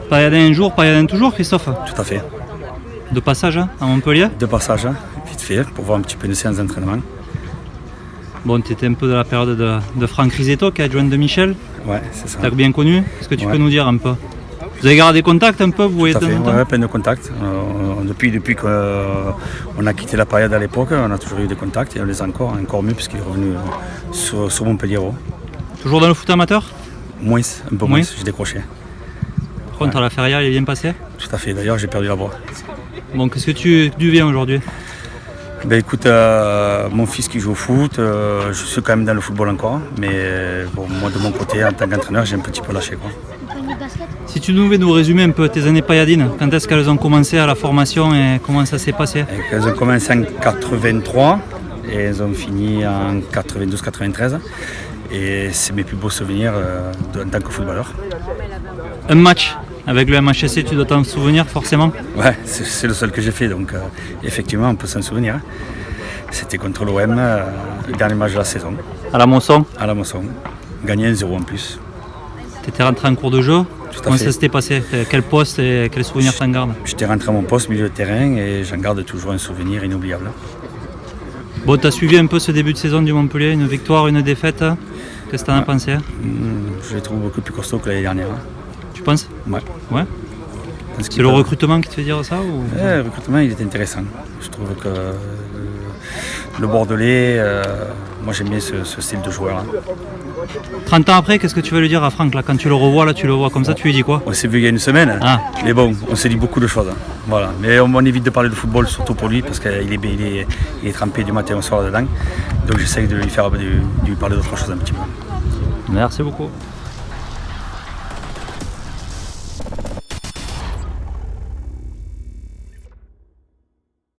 Payadin un jour, Payadin toujours, Christophe? Tout à fait. De passage à Montpellier? De passage, vite fait, pour voir un petit peu une séance d'entraînement. Bon, tu étais un peu de la période de Franck Risetto qui est adjoint de Michel. Ouais, c'est ça. Tu l'as bien connu. Est-ce que tu Ouais. peux nous dire un peu? Vous avez gardé contact un peu, vous voyez Tout à de fait, temps en temps? ouais, plein de contacts. Depuis qu'on a quitté la Payade à l'époque, on a toujours eu des contacts et on les a encore mieux puisqu'il est revenu sur Montpellier. Toujours dans le foot amateur? Moins, un peu Moins. moins, j'ai décroché. Par contre, à la Feria, il est bien passé. Tout à fait, d'ailleurs j'ai perdu la voix. Bon, qu'est-ce que tu deviens aujourd'hui? Ben écoute, mon fils qui joue au foot, je suis quand même dans le football encore, mais bon, moi de mon côté, en tant qu'entraîneur, j'ai un petit peu lâché, quoi. Si tu devais nous résumer un peu tes années payadines, quand est-ce qu'elles ont commencé à la formation et comment ça s'est passé? Elles ont commencé en 83 et elles ont fini en 92-93. Et c'est mes plus beaux souvenirs en tant que footballeur. Un match avec le MHSC, tu dois t'en souvenir forcément? Ouais, c'est le seul que j'ai fait, donc effectivement on peut s'en souvenir. C'était contre l'OM, le dernier match de la saison, À la Mosson, à la Mosson. Gagné 1-0 en plus. tu étais rentré en cours de jeu. Tout à Comment fait. ça s'était passé? Quel poste et quel souvenir t'en gardes? J'étais rentré à mon poste milieu de terrain et j'en garde toujours un souvenir inoubliable. Bon, tu as suivi un peu ce début de saison du Montpellier, une victoire, une défaite. Qu'est-ce que t'en as pensé? Je les trouve beaucoup plus costauds que l'année dernière. Tu penses? Ouais. Ouais. Parce qu'ils C'est le peuvent- recrutement qui te fait dire ça ou... Le recrutement il est intéressant. Je trouve que le Bordelais, moi j'aime bien ce style de joueur. 30 ans après, qu'est-ce que tu vas lui dire à Franck là, quand tu le revois, là, tu le vois comme ça, tu lui dis quoi? On s'est vu il y a une semaine, Ah. mais bon, on s'est dit beaucoup de choses. Voilà. Mais on évite de parler de football, surtout pour lui, parce qu'il est trempé du matin au soir dedans. Donc j'essaye de lui parler d'autre chose un petit peu. Merci beaucoup.